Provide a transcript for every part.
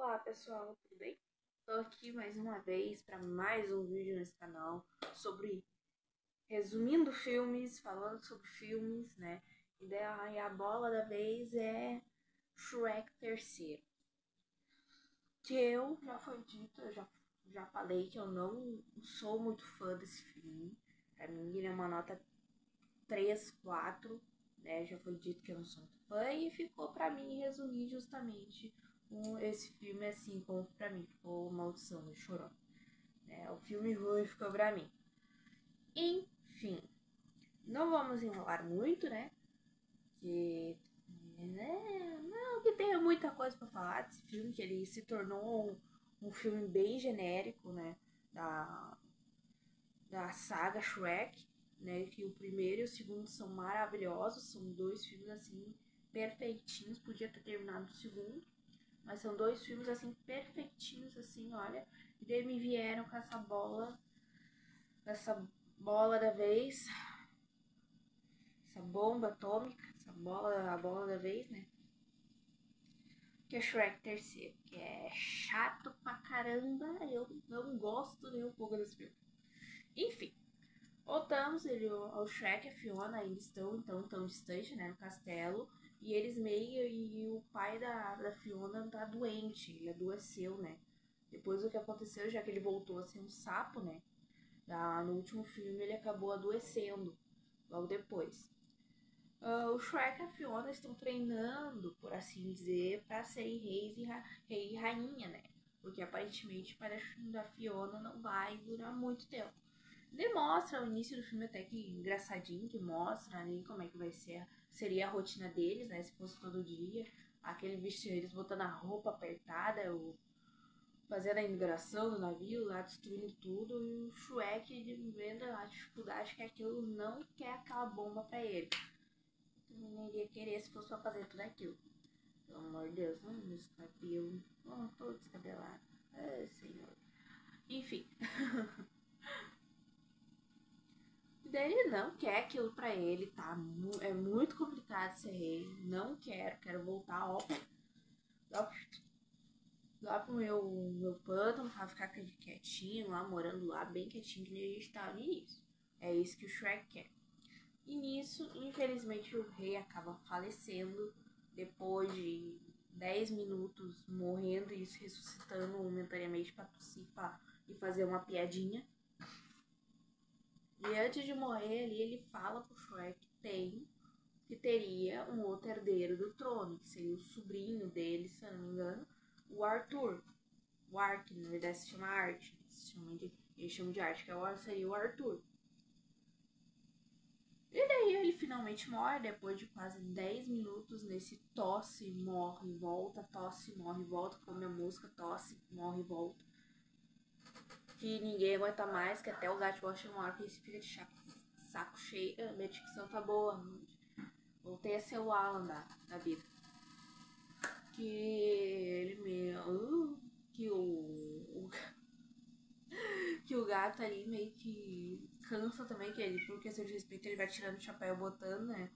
Olá pessoal, tudo bem? Tô aqui mais uma vez para mais um vídeo nesse canal sobre resumindo filmes, falando sobre filmes, né? E daí a bola da vez é Shrek terceiro. Que eu, já foi dito, eu já falei que eu não sou muito fã desse filme. Pra mim ele é uma nota 3, 4, né? Já foi dito que eu não sou muito fã e ficou pra mim resumir justamente esse filme assim como pra mim ficou Maldição do Chorão, né? O filme ruim ficou pra mim. Enfim, não vamos enrolar muito, né? Que não que tenha muita coisa pra falar desse filme, que ele se tornou um filme bem genérico, né? Da, da saga Shrek, né? Que o primeiro e o segundo são maravilhosos, são dois filmes assim perfeitinhos, podia ter terminado o segundo, mas são dois filmes assim perfeitinhos assim, olha. E daí me vieram com essa bola da vez, essa bomba atômica, a bola da vez, né? Que é Shrek terceiro, que é chato pra caramba, eu não gosto nem um pouco desse filme. Enfim, voltamos, o Shrek e a Fiona ainda estão então tão distante, né, no castelo, e eles meio, e o pai da Fiona tá doente, ele adoeceu, né, depois do que aconteceu, já que ele voltou a ser um sapo, né, no último filme ele acabou adoecendo, logo depois. O Shrek e a Fiona estão treinando, por assim dizer, para serem rei e rainha, né, porque aparentemente para a Fiona não vai durar muito tempo. Demonstra o início do filme até que engraçadinho, que mostra ali como é que seria a rotina deles, né? Se fosse todo dia, aquele vestido, eles botando a roupa apertada, fazendo a imigração do navio, lá destruindo tudo, e o Shrek vendo a dificuldade que aquilo não quer aquela bomba pra ele. Então, não iria querer se fosse pra fazer tudo aquilo. Pelo amor de Deus, não me escapiu, todo descabelado. Ai, senhor. Enfim. E daí ele não quer aquilo pra ele, tá? É muito complicado ser rei. Não quero voltar, ó, lá pro meu pântano, pra ficar quietinho lá, morando lá, bem quietinho, que nem a gente tava no início. É isso que o Shrek quer. E nisso, infelizmente, o rei acaba falecendo depois de 10 minutos morrendo e se ressuscitando momentaneamente pra tossir e fazer uma piadinha. E antes de morrer ali, ele fala pro Shrek que teria um outro herdeiro do trono, que seria o sobrinho dele, se eu não me engano, o Arthur. O Ark, na verdade se chama Art, eles chamam de Art, seria o Arthur. E daí ele finalmente morre, depois de quase 10 minutos nesse tosse, morre, volta, tosse, morre, volta, como a música, tosse, morre, volta. Que ninguém aguenta mais, que até o gato gosta de uma hora que ele fica de saco cheio. Minha dicção tá boa, voltei a ser o Alan da vida. Que ele meio. Que o gato ali meio que cansa também, que ele, por questão de respeito, ele vai tirando o chapéu botando, né?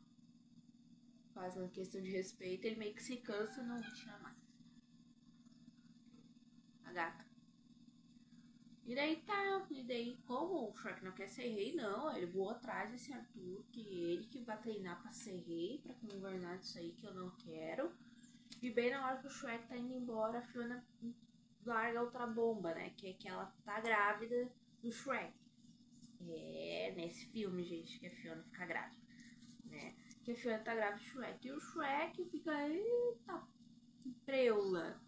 Faz uma questão de respeito, ele meio que se cansa e não tira mais. A gata. E daí, como o Shrek não quer ser rei, não, ele voou atrás desse Arthur, que ele que vai treinar pra ser rei, pra governar isso aí que eu não quero. E bem na hora que o Shrek tá indo embora, a Fiona larga outra bomba, né? Que é que ela tá grávida do Shrek. É nesse filme, gente, que a Fiona fica grávida, né? Que a Fiona tá grávida do Shrek. E o Shrek fica, eita, preula.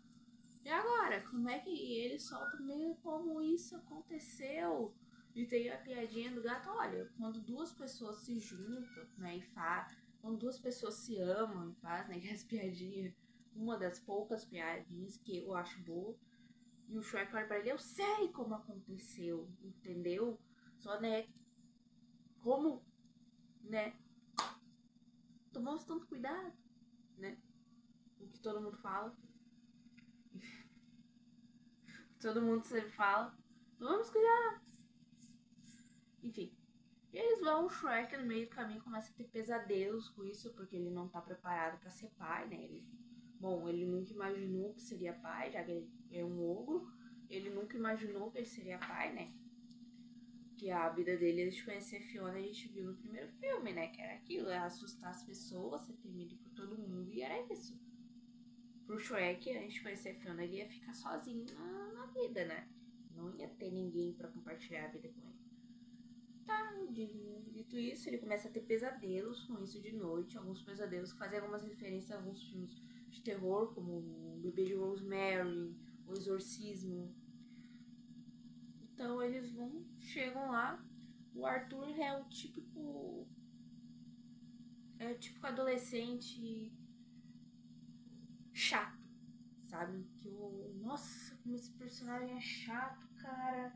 E agora, como é que ele solta meio como isso aconteceu? E tem a piadinha do gato, olha, quando duas pessoas se juntam, né, quando duas pessoas se amam e fazem, né, as piadinhas, uma das poucas piadinhas que eu acho boa, e o Shrek olha pra ele, eu sei como aconteceu, entendeu? Só, né, como, né, tomamos tanto cuidado, né, o que todo mundo fala, todo mundo sempre fala, vamos cuidar. Enfim, eles vão, o Shrek no meio do caminho começa a ter pesadelos com isso, porque ele não tá preparado pra ser pai, né? Ele Bom, ele nunca imaginou que seria pai, já que ele é um ogro. Ele nunca imaginou que ele seria pai, né? Que a vida dele, antes de conhecer Fiona, a gente viu no primeiro filme, né? Que era aquilo, é assustar as pessoas, ser temido por todo mundo, e era isso. Pro Shrek, antes de conhecer Fiona, ele ia ficar sozinho na vida, né? Não ia ter ninguém pra compartilhar a vida com ele. Tá, dito isso, ele começa a ter pesadelos com isso de noite. Alguns pesadelos que fazem algumas referências a alguns filmes de terror, como O Bebê de Rosemary, O Exorcismo. Então eles chegam lá. O Arthur é o típico adolescente chato, sabe? Nossa, como esse personagem é chato, cara.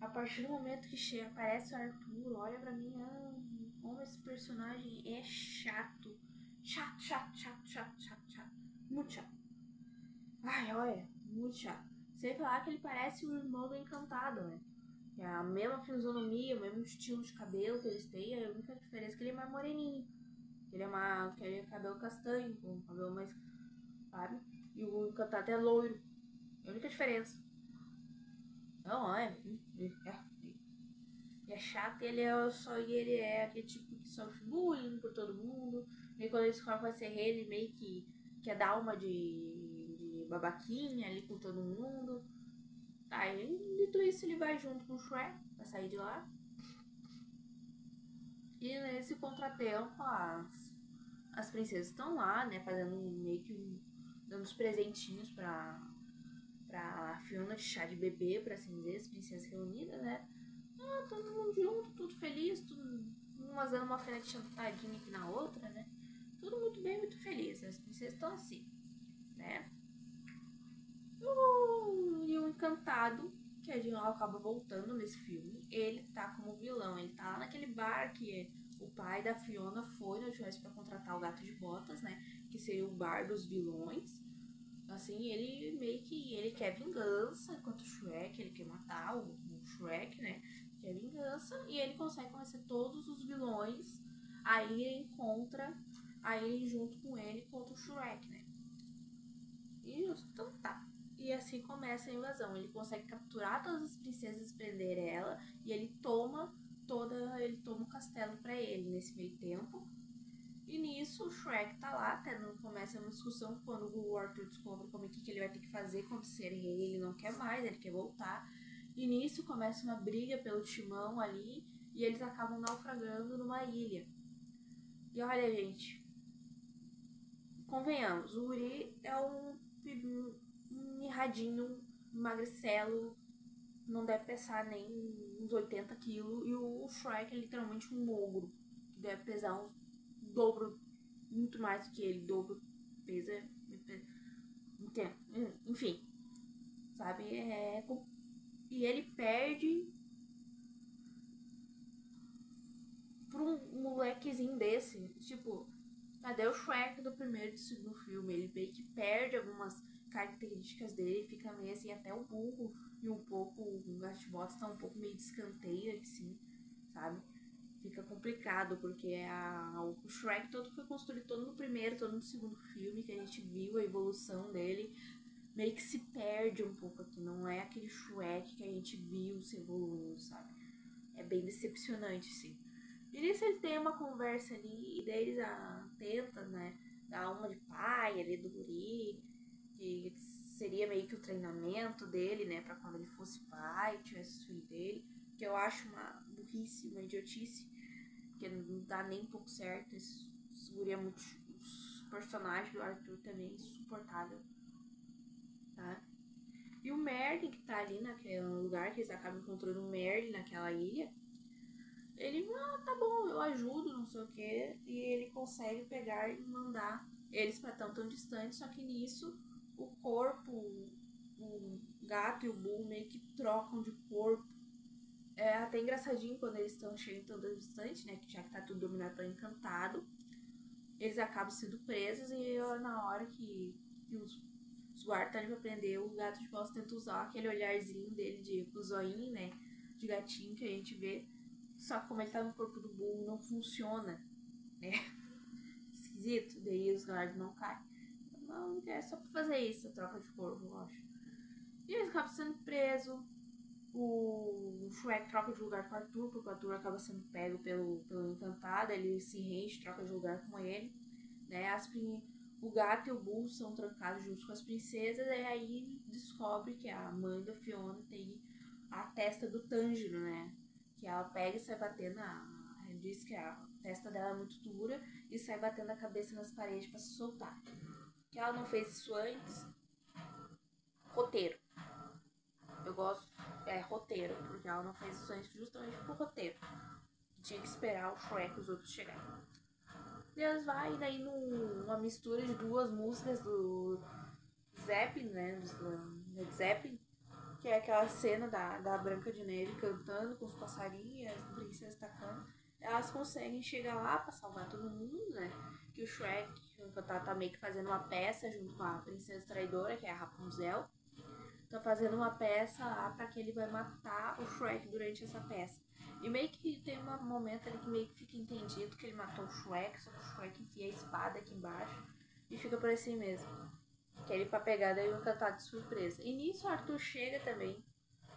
A partir do momento que aparece o Arthur, olha pra mim, como esse personagem é chato. Chato, chato, chato, chato, chato, chato. Muito chato. Ai, olha, muito chato. Sem falar que ele parece o irmão do Encantado, né? É a mesma fisionomia, o mesmo estilo de cabelo que eles têm, a única diferença é que ele é mais moreninho. Ele é cabelo castanho, com cabelo mais, sabe? E o Encantado é loiro. É a única diferença. Não, é chato, ele é aquele tipo que sofre bullying por todo mundo. E quando ele descobre que vai ser ele, meio que quer dar uma de babaquinha ali com todo mundo. Tá, e dito isso, ele vai junto com o Shrek pra sair de lá. E nesse contratempo, as princesas estão lá, né, fazendo meio que dando os presentinhos pra Fiona de chá de bebê, pra assim dizer, as princesas reunidas, né? Todo mundo junto, tudo feliz, umas dando uma alfinetinha tadinha aqui na outra, né? Tudo muito bem, muito feliz. As princesas estão assim, né? E o Encantado, que a gente acaba voltando nesse filme, ele tá como vilão. Ele tá lá naquele bar que o pai da Fiona foi no Joyce pra contratar o Gato de Botas, né? Que seria o bar dos vilões. Assim, ele meio que ele quer vingança, enquanto o Shrek, ele quer matar o Shrek, né? Quer vingança, e ele consegue convencer todos os vilões a ir junto com ele contra o Shrek, né? E então tá. E assim começa a invasão. Ele consegue capturar todas as princesas, prender ela, e ele toma o castelo pra ele nesse meio tempo. E nisso o Shrek tá lá, começa uma discussão quando o Arthur descobre como é que ele vai ter que fazer quando ser rei, ele não quer mais, ele quer voltar. E nisso começa uma briga pelo timão ali e eles acabam naufragando numa ilha. E olha, gente, convenhamos, o Uri é um mirradinho, um magricelo, não deve pesar nem uns 80 quilos, e o Shrek é literalmente um ogro, que deve pesar uns dobro, muito mais do que ele, dobro, pesa, enfim, sabe, e ele perde pra um molequezinho desse, tipo, cadê o Shrek do primeiro e do segundo filme? Ele meio que perde algumas características dele, fica meio assim, até o burro e um pouco, o Gastbots tá um pouco meio de escanteio, assim, sabe? Fica complicado, porque o Shrek todo foi construído todo no primeiro, todo no segundo filme, que a gente viu a evolução dele, meio que se perde um pouco aqui, não é aquele Shrek que a gente viu se evoluindo, sabe? É bem decepcionante, sim. E nisso ele tem uma conversa ali, e daí eles tentam, né, dar uma de pai ali do guri, que seria meio que o treinamento dele, né, pra quando ele fosse pai, tivesse o filho dele, que eu acho uma burrice, uma idiotice, porque não dá nem um pouco certo, esse guri é muito... Os personagens do Arthur também é insuportável, tá? E o Merlin, que tá ali naquele lugar, que eles acabam encontrando o Merlin naquela ilha, ele, tá bom, eu ajudo, não sei o que, e ele consegue pegar e mandar eles pra tão distante, só que nisso o corpo, o gato e o Bull meio que trocam de corpo. É até engraçadinho quando eles estão chegando tão distante, né, que já que tá tudo dominado pelo Encantado, eles acabam sendo presos e na hora que os guardas estão ali pra prender, o gato de bosta tenta usar aquele olharzinho dele de zoinho, né, de gatinho que a gente vê. Só que como ele tá no corpo do burro, não funciona, né? Esquisito. Daí os guardas não caem. não quer só pra fazer isso, troca de corpo, eu acho. E ele acaba sendo preso. O Shrek troca de lugar com o Arthur, porque o Arthur acaba sendo pego pelo encantado, ele se rende, troca de lugar com ele, né? O gato e o burro são trancados juntos com as princesas, e aí descobre que a mãe da Fiona tem a testa do Tanjiro, né? Que ela pega e sai batendo, ela diz que a testa dela é muito dura e sai batendo a cabeça nas paredes para se soltar. Que ela não fez isso antes. Roteiro. Eu gosto, roteiro, porque ela não fez isso antes justamente por roteiro. Tinha que esperar o Shrek e os outros chegarem. Deus vai, e daí numa mistura de duas músicas do Zeppelin, né? Do Led Zeppelin, que é aquela cena da Branca de Neve cantando com os passarinhos e as princesas tacando. Elas conseguem chegar lá pra salvar todo mundo, né? Que o Shrek, tá meio que fazendo uma peça junto com a princesa traidora, que é a Rapunzel. Tá fazendo uma peça lá pra que ele vai matar o Shrek durante essa peça. E meio que tem um momento ali que meio que fica entendido que ele matou o Shrek, só que o Shrek enfia a espada aqui embaixo e fica por assim mesmo. Que ele pra pegar daí o encantado de surpresa. E nisso o Arthur chega também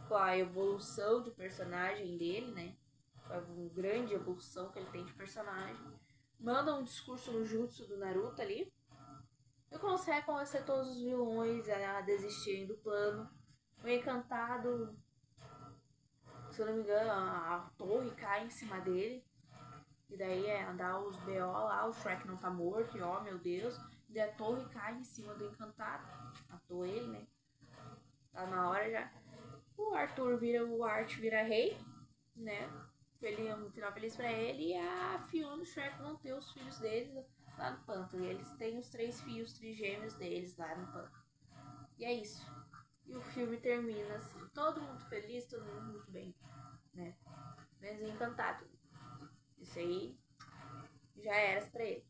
com a evolução de personagem dele, né? Com a grande evolução que ele tem de personagem. Manda um discurso no jutsu do Naruto ali. E consegue convencer todos os vilões a desistirem do plano. O encantado, se eu não me engano, a torre cai em cima dele. E daí dá os BO lá, o Shrek não tá morto, e ó, meu Deus. E daí a torre cai em cima do encantado. Matou ele, né? Tá na hora já. O Arthur o Art vira rei, né? Um final feliz pra ele. E a Fiona e o Shrek vão ter os filhos deles lá no pântano. E eles têm os 3 filhos trigêmeos deles lá no pântano. E é isso. E o filme termina assim, todo mundo feliz, todo mundo muito bem, né? Menos encantado. Isso aí já era pra ele.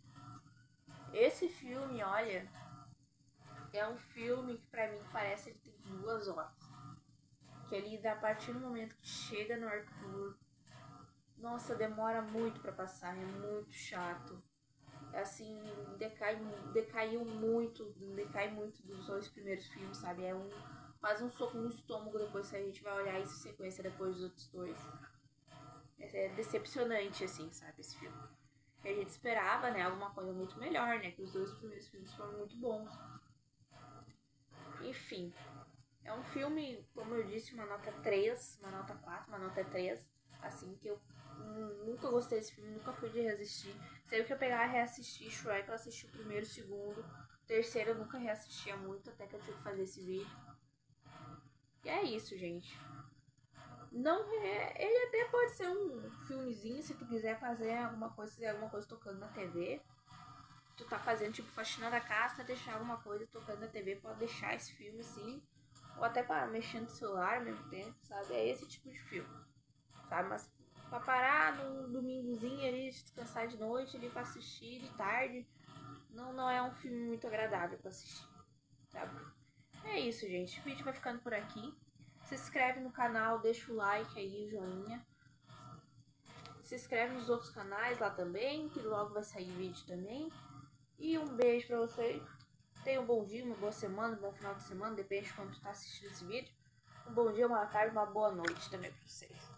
Esse filme, olha, é um filme que pra mim parece que tem 2 horas. Que ele, a partir do momento que chega no Arthur, nossa, demora muito pra passar, é muito chato. Assim, decai muito dos 2 primeiros filmes, sabe? Quase um soco no estômago depois que a gente vai olhar isso em sequência depois dos outros 2. É decepcionante, assim, sabe, esse filme. E a gente esperava, né, alguma coisa muito melhor, né? Que os 2 primeiros filmes foram muito bons. Enfim, é um filme, como eu disse, uma nota 3, uma nota 4, uma nota 3. Assim, que eu nunca gostei desse filme, nunca fui de reassistir. Sempre que eu pegar e reassistir Shrek, eu assisti o primeiro, o segundo. O terceiro eu nunca reassistia muito, até que eu tive que fazer esse vídeo. E é isso, gente. Não é, ele até pode ser um filmezinho, se tu quiser fazer alguma coisa tocando na TV. Tu tá fazendo tipo faxina da casa, tá deixar alguma coisa tocando na TV, pode deixar esse filme assim. Ou até para mexer no celular ao mesmo tempo, sabe? É esse tipo de filme, sabe? Mas pra parar no domingozinho ali, descansar de noite ali pra assistir de tarde, não é um filme muito agradável pra assistir, sabe? É isso, gente. O vídeo vai ficando por aqui. Se inscreve no canal, deixa o like aí, o joinha. Se inscreve nos outros canais lá também, que logo vai sair vídeo também. E um beijo pra vocês. Tenha um bom dia, uma boa semana, um bom final de semana, depende de quando tu tá assistindo esse vídeo. Um bom dia, uma tarde, uma boa noite também pra vocês.